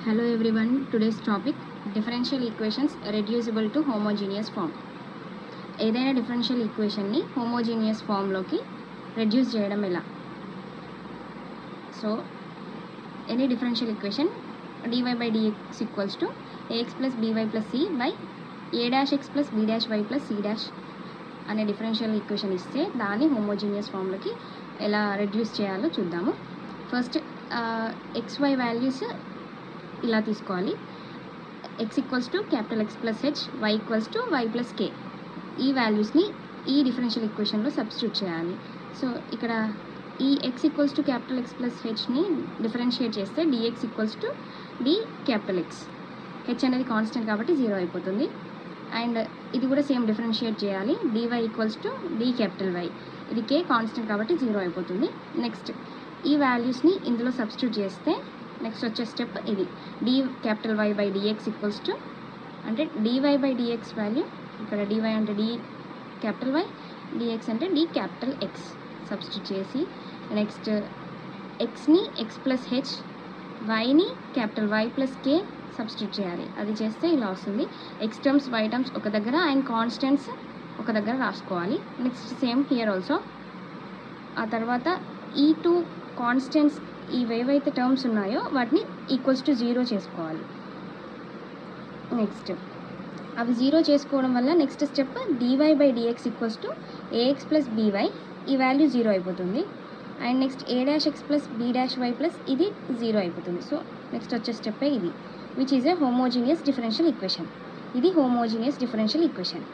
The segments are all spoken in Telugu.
Hello everyone, today's topic differential equations reducible to homogeneous form. ఏదైనా డిఫరెన్షియల్ ఈక్వేషన్ని హోమోజీనియస్ ఫామ్లోకి రెడ్యూస్ చేయడం ఎలా? So any differential equation dy by dx equals to ax plus by plus c by a-x plus b-y plus c' అనే డిఫరెన్షియల్ ఈక్వేషన్ ఇస్తే దాన్ని హోమోజీనియస్ ఫామ్లోకి ఎలా రెడ్యూస్ చేయాలో చూద్దాము. ఫస్ట్ xy వాల్యూస్ ఇలా తీసుకోవాలి. x equals to capital X plus h, y equals to y plus k. ఈ వాల్యూస్ని ఈ డిఫరెన్షియల్ ఈక్వేషన్లో సబ్స్టిట్యూట్ చేయాలి. సో ఇక్కడ ఈ x equals to capital X plus హెచ్ని డిఫరెన్షియేట్ చేస్తే dx equals to d capital X. H అనేది కాన్స్టెంట్ కాబట్టి 0 అయిపోతుంది. అండ్ ఇది కూడా సేమ్ డిఫరెన్షియేట్ చేయాలి. dy equals to d capital Y. ఇది k కాన్స్టెంట్ కాబట్టి 0 అయిపోతుంది. నెక్స్ట్ ఈ వాల్యూస్ని ఇందులో సబ్స్టిట్యూట్ చేస్తే నెక్స్ట్ వచ్చే స్టెప్ ఇది d capital Y by dx equals to, అంటే dy బై dx వాల్యూ ఇక్కడ dy అంటే d క్యాపిటల్ Y, dx అంటే d క్యాపిటల్ X సబ్స్టిట్యూట్ చేసి నెక్స్ట్ xని x ప్లస్ హెచ్, వైని capital Y plus k substitute చేయాలి. అది చేస్తే ఇలా వస్తుంది. x టర్మ్స్ y టర్మ్స్ ఒక దగ్గర అండ్ కాన్స్టెంట్స్ ఒక దగ్గర రాసుకోవాలి. Next same here also. ఆ తర్వాత ఈ టూ కాన్స్టెంట్స్ ఏవైతే టర్మ్స్ ఉన్నాయో వాటిని ఈక్వల్స్ టు 0 చేసుకోవాలి. నెక్స్ట్ అవి 0 చేసుకోవడం వల్ల next step dy by dx equals to ax plus by. ఈ వాల్యూ 0 అయిపోతుంది. And next a-x plus b-y plus ఇది 0 అయిపోతుంది. సో నెక్స్ట్ వచ్చే స్టెప్ ఇది which is a homogeneous differential equation. ఇది homogeneous differential equation.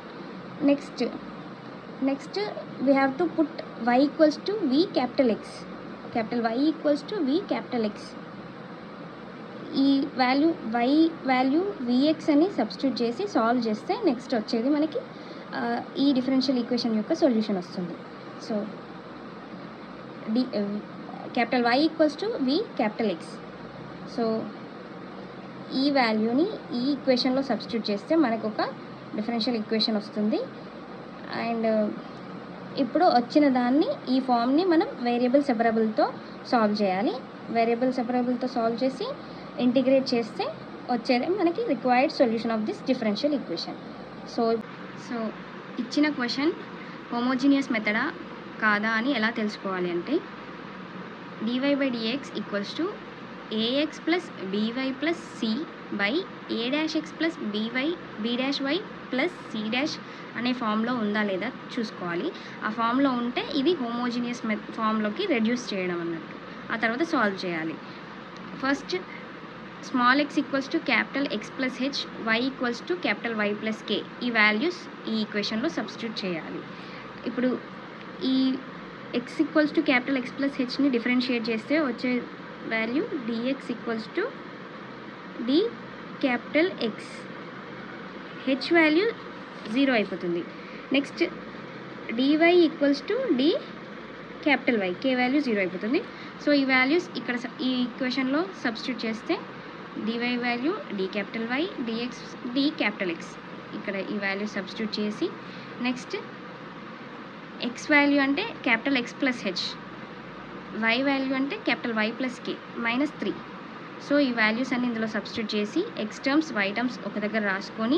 Next we have to put y equals to v capital X. Capital Y equals to v capital X. ఈ వాల్యూ y వాల్యూ vx అని సబ్స్టిట్యూట్ చేసి సాల్వ్ చేస్తే నెక్స్ట్ వచ్చేది మనకి ఈ డిఫరెన్షియల్ ఈక్వేషన్ యొక్క సొల్యూషన్ వస్తుంది. So capital Y equals to v capital X. So ఈ వాల్యూని ఈ ఈక్వేషన్లో సబ్స్టిట్యూట్ చేస్తే మనకు ఒక డిఫరెన్షియల్ ఈక్వేషన్ వస్తుంది. అండ్ ఇప్పుడు వచ్చిన దాన్ని ఈ ఫామ్ని మనం వేరియబుల్ సెపరబుల్తో సాల్వ్ చేయాలి. వేరియబుల్ సెపరబుల్తో సాల్వ్ చేసి ఇంటిగ్రేట్ చేస్తే వచ్చేది మనకి required solution of this differential equation. So ఇచ్చిన క్వశ్చన్ హోమోజీనియస్ మెథడా కాదా అని ఎలా తెలుసుకోవాలి అంటే dy by dx equals to ax plus by plus c by a-x plus by b-y plus c' అనే ఫామ్లో ఉందా లేదా చూసుకోవాలి. ఆ ఫామ్లో ఉంటే ఇది హోమోజీనియస్ ఫామ్లోకి రెడ్యూస్ చేయడం అన్నట్టు. ఆ తర్వాత సాల్వ్ చేయాలి. First small x equals to capital X plus h, y equals to capital Y plus k. ఈ వాల్యూస్ ఈ ఈక్వేషన్లో సబ్స్టిట్యూట్ చేయాలి. ఇప్పుడు ఈ x equals to capital X plus హెచ్ని డిఫరెన్షియేట్ చేస్తే వచ్చే value dx equals to d capital X. H value 0 అయిపోతుంది. Next dy equals to d capital Y, k value 0 అయిపోతుంది. సో ఈ వాల్యూస్ ఇక్కడ ఈ ఈక్వేషన్లో సబ్స్టిట్యూట్ చేస్తే dy value d capital Y, dx d capital X. ఇక్కడ ఈ వాల్యూ సబ్స్టిట్యూట్ చేసి నెక్స్ట్ x వాల్యూ అంటే capital X plus h, y value అంటే capital Y plus k -3. So ఈ వాల్యూస్ అన్ని ఇందులో సబ్స్టిట్యూట్ చేసి x టర్మ్స్ y టర్మ్స్ ఒక దగ్గర రాసుకొని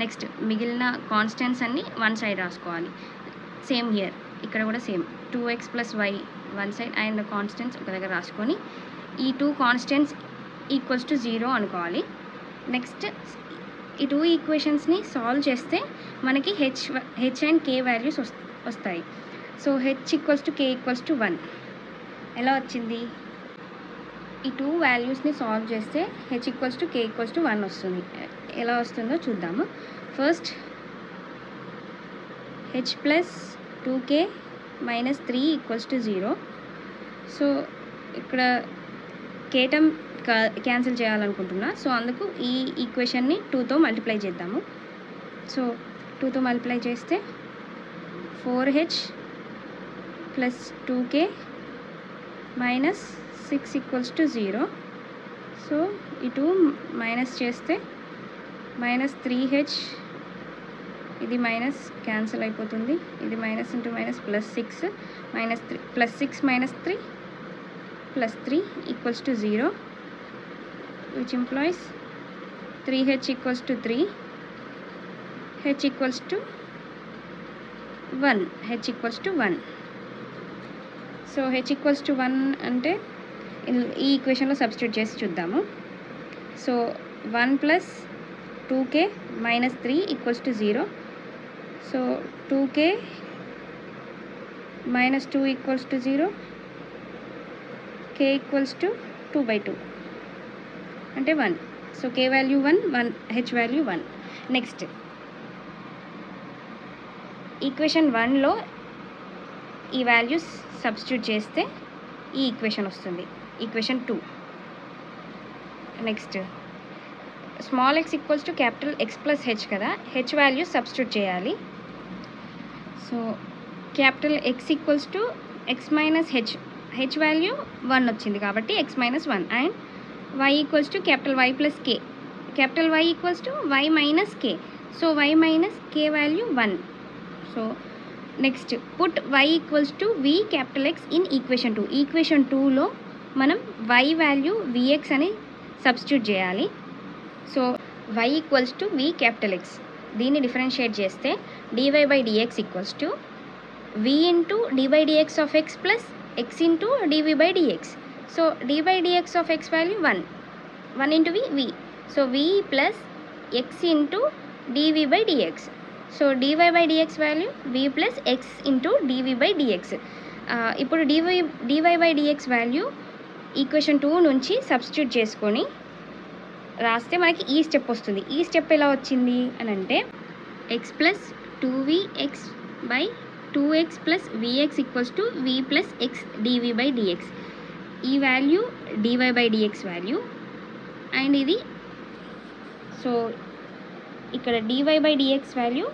నెక్స్ట్ మిగిలిన కాన్స్టెంట్స్ అన్ని వన్ సైడ్ రాసుకోవాలి. సేమ్ హియర్ ఇక్కడ కూడా same 2x plus y one side and constants ఒక దగ్గర రాసుకొని ఈ టూ కాన్స్టెంట్స్ ఈక్వల్స్ టు 0 అనుకోవాలి. నెక్స్ట్ ఈ టూ ఈక్వేషన్స్ని సాల్వ్ చేస్తే మనకి హెచ్ అండ్ k వాల్యూస్ వస్తాయి. So H equals to k equals to 1 ఎలా వచ్చింది? ఈ టూ వాల్యూస్ని సాల్వ్ చేస్తే H equals to k equals to 1 వస్తుంది. ఎలా వస్తుందో చూద్దాము. First H plus 2k minus 3 equals to 0. So ఇక్కడ k టర్మ్ క్యాన్సిల్ చేయాలనుకుంటున్నా. సో అందుకు ఈ ఈక్వేషన్ని 2తో మల్టిప్లై చేద్దాము. సో 2తో మల్టిప్లై చేస్తే 4h plus 2k minus 6 equals to 0. So ఈ 2 మైనస్ చేస్తే మైనస్ 3h, ఇది మైనస్ క్యాన్సిల్ అయిపోతుంది. ఇది minus into minus plus 6 minus 3 plus 6 minus 3 plus 3 equals to 0. which implies 3h equals to 3, h equals to 1, h equals to 1. So h equals to 1 అంటే ఈ ఈక్వేషన్లో సబ్స్టిట్యూట్ చేసి చూద్దాము. So 1 plus 2k minus 3 equals to 0. So 2k minus 2 equals to 0, k equals to 2/2 అంటే 1. So k value 1, h value 1. Next equation 1లో ఈ వాల్యూస్ సబ్స్టిట్యూట్ చేస్తే ఈ ఈక్వేషన్ వస్తుంది, equation 2. Next small x equals to capital x plus h కదా, h వాల్యూస్ సబ్స్టిట్యూట్ చేయాలి. So capital x equals to x minus h value 1 వచ్చింది కాబట్టి x minus 1. And y equals to capital y plus k, capital Y equals to y minus k. So y minus k value 1. So next put y equals to v capital x in equation 2. Equation 2లో మనం y వాల్యూ vx అని సబ్స్టిట్యూట్ చేయాలి. So y equals to v capital x, దీన్ని డిఫరెన్షియేట్ చేస్తే dy/dx equals to v into d/dx of x plus x into dv/dx. So d/dx of x value 1 into v. So v plus x into dv/dx. So dy/dx value v plus x into dv/dx. ఇప్పుడు dy/dx వాల్యూ ఈక్వేషన్ 2 నుంచి సబ్స్టిట్యూట్ చేసుకొని రాస్తే మనకి ఈ స్టెప్ వస్తుంది. ఈ స్టెప్ ఎలా వచ్చింది అని అంటే x plus 2vx/2x plus vx equals to v plus x dv/dx. ఈ వాల్యూ dy/dx వాల్యూ అండ్ ఇది. సో ఇక్కడ dy/dx వాల్యూ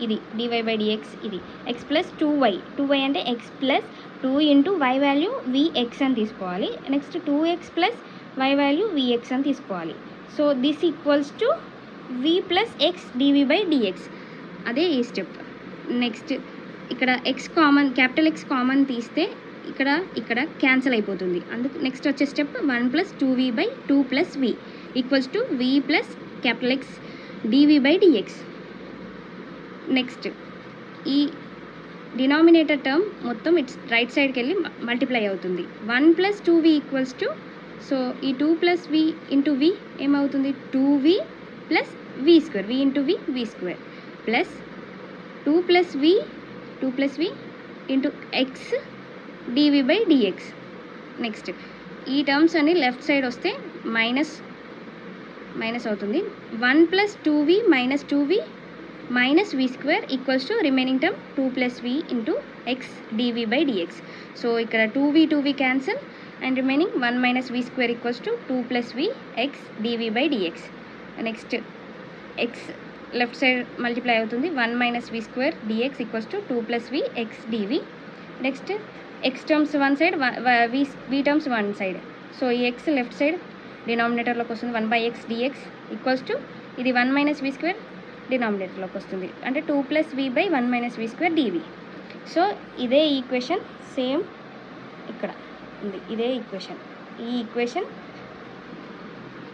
ఇది, dy/dx ఇది x ప్లస్ 2y అంటే x plus 2 into y value vx అని తీసుకోవాలి. Next 2x plus y value vx అని తీసుకోవాలి. So this equals to v plus x dv/dx. అదే ఈ స్టెప్. నెక్స్ట్ ఇక్కడ x common, capital X common తీస్తే ఇక్కడ క్యాన్సిల్ అయిపోతుంది. అందుకు నెక్స్ట్ వచ్చే step 1 plus 2v/2 plus v equals to v plus capital X dv/dx. Next ఈ డినామినేటర్ టర్మ్ మొత్తం ఇట్స్ రైట్ సైడ్కి వెళ్ళి మల్టిప్లై అవుతుంది. 1 plus 2v equals to, so ఈ 2 ప్లస్ v ఇంటూ v ఏమవుతుంది, 2v plus v square, v into v square plus 2 plus v into x dv/dx. Next ఈ టర్మ్స్ అన్ని లెఫ్ట్ సైడ్ వస్తే మైనస్ అవుతుంది. 1 plus 2v minus 2v minus v square equals to remaining term 2 plus v into x dv/dx. So ఇక్కడ 2v cancel and remaining 1 minus v square equals to 2 plus v x dv/dx. Next x left side multiply అవుతుంది. 1 minus v square dx equals to 2 plus v x dv. Next x terms one side, v terms one side. So ఈ x లెఫ్ట్ సైడ్ డినామినేటర్లోకి వస్తుంది. 1/x dx ఈక్వల్స్ టు ఇది 1 మైనస్ v స్క్వేర్ డినామినేటర్లోకి వస్తుంది, అంటే 2 plus v/1 minus v square dv. So ఇదే ఈక్వేషన్ సేమ్ ఇక్కడ ఉంది, ఇదే ఈక్వేషన్. ఈ ఈక్వేషన్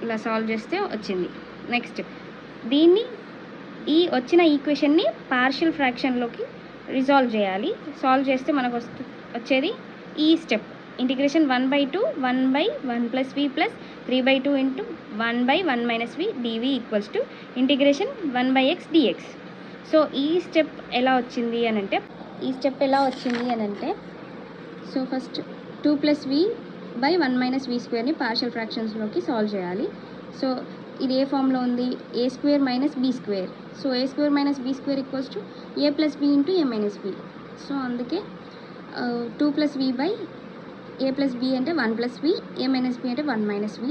ఇలా సాల్వ్ చేస్తే వచ్చింది. నెక్స్ట్ దీన్ని, ఈ వచ్చిన ఈక్వేషన్ని పార్షియల్ ఫ్రాక్షన్లోకి రిజాల్వ్ చేయాలి. సాల్వ్ చేస్తే మనకు వచ్చేది ఈ step, integration 1/2 1/1 plus v plus 3/2 into 1/1 minus v dv equals to integration 1/x dx. So ఈ స్టెప్ ఎలా వచ్చింది అని అంటే so first 2 plus v/1 minus v స్క్వేర్ని పార్షియల్ ఫ్రాక్షన్స్లోకి సాల్వ్ చేయాలి. సో ఇది ఏ ఫామ్లో ఉంది, a square minus b square. So a square minus b square equals to a plus b into a minus b. So అందుకే 2 ప్లస్ v/a ప్లస్ b అంటే 1 plus v, a minus b అంటే 1 మైనస్ v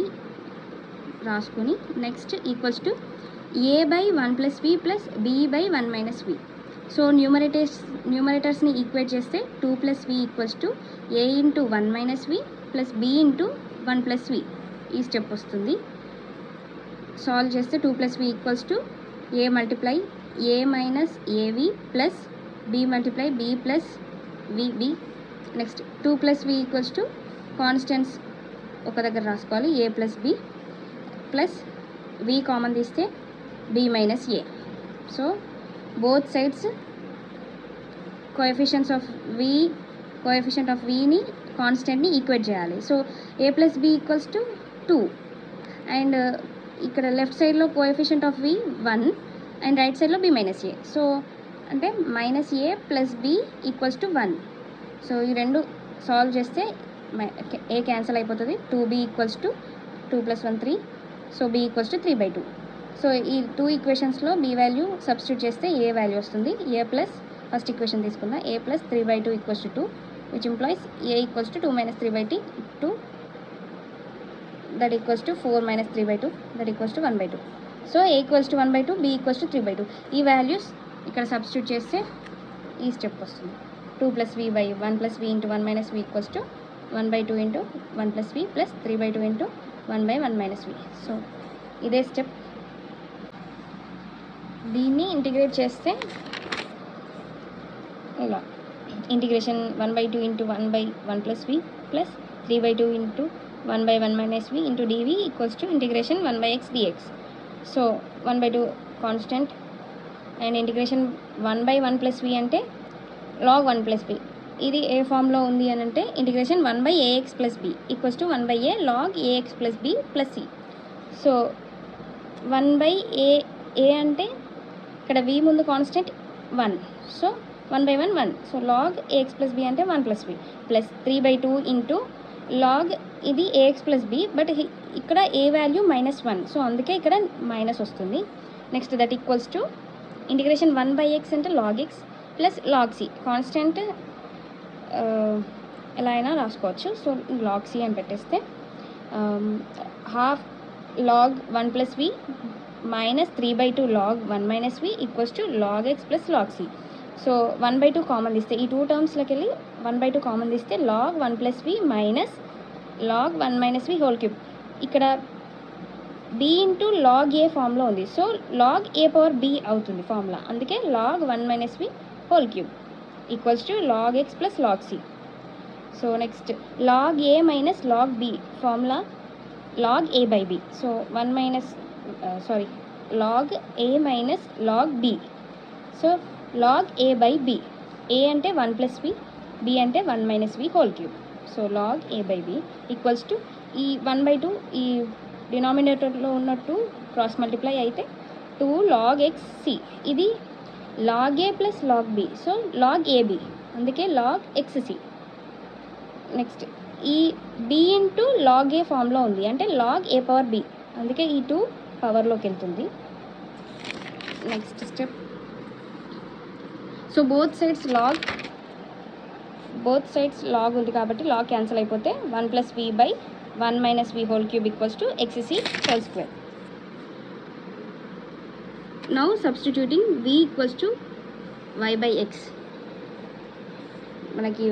రాసుకొని next equals to a/1 plus v plus b/1 minus v. So న్యూమరేటర్స్ని ఈక్వేట్ చేస్తే 2 plus v equals to a into 1 minus v plus b into 1 plus v. ఈ స్టెప్ వస్తుంది. సాల్వ్ చేస్తే 2 plus v equals to a multiply a minus av plus b multiply b plus vb. Next 2 plus v equals to constants ఒక దగ్గర రాసుకోవాలి, a plus b plus v common తీస్తే b minus a. So both sides coefficients of vని కాన్స్టెంట్ని ఈక్వేట్ చేయాలి. So a plus b equals to 2 and ఇక్కడ లెఫ్ట్ సైడ్లో coefficient of v 1 and right సైడ్లో b మైనస్ a. సో అంటే minus a plus b equals to 1. So ఈ రెండు సాల్వ్ చేస్తే a క్యాన్సిల్ అయిపోతుంది. 2b equals to 2 + 1 3. So b equals to 3/2. So ఈ 2 ఈక్వేషన్స్లో b వాల్యూ సబ్స్టిట్యూట్ చేస్తే a వాల్యూ వస్తుంది. a ప్లస్ ఫస్ట్ ఈక్వేషన్ తీసుకుందాం. a plus 3/2 equals to 2 which implies a equals to 2 minus 3/2 that equals to 4 minus 3/2 that equals to 1/2. So a equals to 1/2, b equals to 3/2. ఈ వాల్యూస్ ఇక్కడ సబ్స్టిట్యూట్ చేస్తే ఈ స్టెప్ వస్తుంది. 2 + v by 1 + v into 1 minus v equals to 1/2 into 1 + v plus 3/2 into 1/1 minus v. So ఇదే స్టెప్. దీన్ని ఇంటిగ్రేట్ చేస్తే ఇలా integration 1/2 into 1/1 + v plus 3/2 into 1/1 minus v into dv equals to integration 1/x dx. So 1/2 constant and integration 1/1 + v అంటే log 1 + b. ఇది ఏ ఫామ్లో ఉంది అని అంటే integration 1/ax + b equals to 1/a log ax + b + c. So 1/a అంటే ఇక్కడ v ముందు constant 1. So 1/1 1. So log ax + b అంటే 1 + v ప్లస్ 3/2 ఇంటూ log ఇది ax + b బట్ ఇక్కడ a వాల్యూ -1. సో అందుకే ఇక్కడ మైనస్ వస్తుంది. Next that equals to integration 1/x అంటే log x plus log c. Constant ఎలా అయినా రాసుకోవచ్చు. సో log c అని పెట్టేస్తే half log 1 + v minus 3/2 log 1 minus v equals to log x plus log c. So 1/2 common తీస్తే ఈ 2 టర్మ్స్లోకి వెళ్ళి 1/2 కామన్ తీస్తే log 1 + v minus log 1 minus v whole cube. ఇక్కడ b ఇంటూ log a ఫామ్లో ఉంది. So log a power b అవుతుంది ఫార్ములా. అందుకే log 1 minus v whole cube equals to log x plus log c. So next log a minus log b formula log a by b. So log a minus log b. So log a by b. a అంటే 1 + v, b అంటే 1 minus v whole cube. So log a by b equals to ఈ 1/2 ఈ డినామినేటర్లో ఉన్నట్టు క్రాస్ మల్టిప్లై అయితే 2 log x c. ఇది log a plus log b. So log ab అందుకే log x c. నెక్స్ట్ ఈ b ఇంటూ log a ఫామ్లో ఉంది అంటే log a పవర్ b. అందుకే ఈ 2 పవర్లోకి వెళ్తుంది. Next step. So both sides log ఉంది కాబట్టి log క్యాన్సిల్ అయిపోతే 1 + v by 1 minus v whole cube equals to xc whole square. Now substituting v equals to y by x. మనకి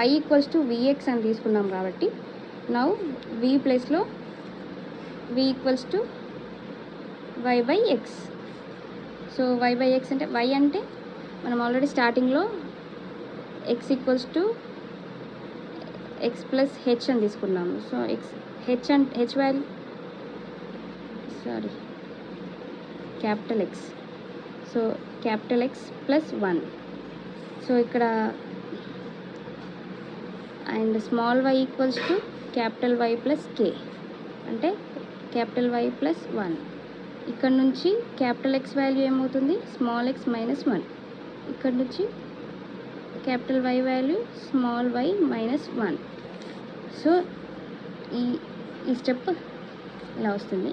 y ఈక్వల్స్ టు vx అని తీసుకున్నాం కాబట్టి నౌ v ప్లేస్లో v equals to y by x. So y by x అంటే y అంటే మనం ఆల్రెడీ స్టార్టింగ్లో x equals to x plus h అని తీసుకున్నాము. So h value capital X. So capital X plus 1. So ఇక్కడ and small y equals to capital Y plus k అంటే క్యాపిటల్ Y ప్లస్ 1. ఇక్కడ నుంచి క్యాపిటల్ X వాల్యూ ఏమవుతుంది స్మాల్ x మైనస్ 1. ఇక్కడ నుంచి capital Y value small y minus 1. So ఈ స్టెప్ ఇలా వస్తుంది.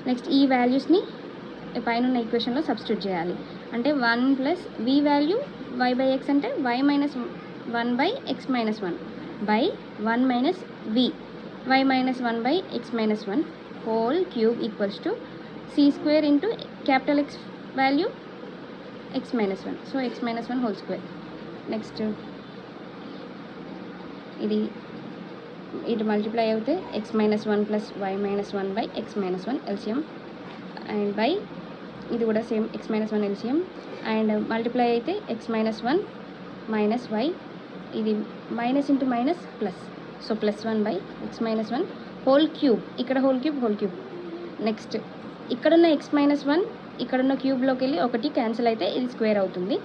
నెక్స్ట్ ఈ వాల్యూస్ని పైన ఉన్న ఈక్వేషన్లో సబ్స్టిట్యూట్ చేయాలి. అంటే 1 plus v value y by x అంటే y minus 1 by x minus 1 by 1 minus v y minus 1 by x minus 1 whole cube equals to c square into capital X value x minus 1. So x minus 1 whole square. Next ఇది ఇటు మల్టిప్లై అవుతే x minus 1 plus y minus 1 by x minus 1 LCM and by ఇది కూడా same x minus 1 LCM and multiply అయితే x మైనస్ 1 మైనస్ y ఇది minus into minus plus. So plus 1 by x minus 1 whole cube. ఇక్కడ హోల్ క్యూబ్ నెక్స్ట్ ఇక్కడున్న ఎక్స్ మైనస్ 1 ఇక్కడున్న క్యూబ్లోకి వెళ్ళి ఒకటి క్యాన్సిల్ అయితే ఇది స్క్వేర్ అవుతుంది.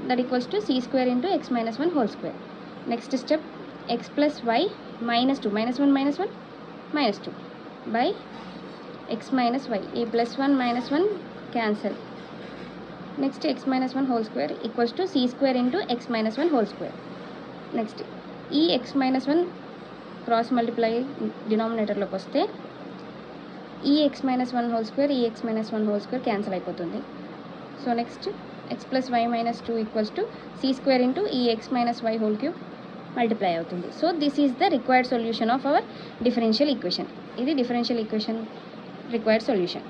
That equals to C square into X minus 1 whole square. Next step X plus Y minus 2 -1 minus 2 by X minus Y. ఈ plus 1 minus 1 cancel. Next X minus 1 whole square equals to C square into X minus 1 whole square. Next ఈ ఎక్స్ మైనస్ 1 క్రాస్ మల్టిప్లై డినామినేటర్లోకి వస్తే ఈ ఎక్స్ మైనస్ 1 హోల్ స్క్వేర్ ఈ X minus 1 whole square cancel అయిపోతుంది. So next X plus Y minus 2 equals to C square into ఈ X minus Y whole cube multiply అవుతుంది. So this is the required solution of our differential equation. ఇది డిఫరెన్షియల్ ఈక్వేషన్ రిక్వైర్డ్ సొల్యూషన్.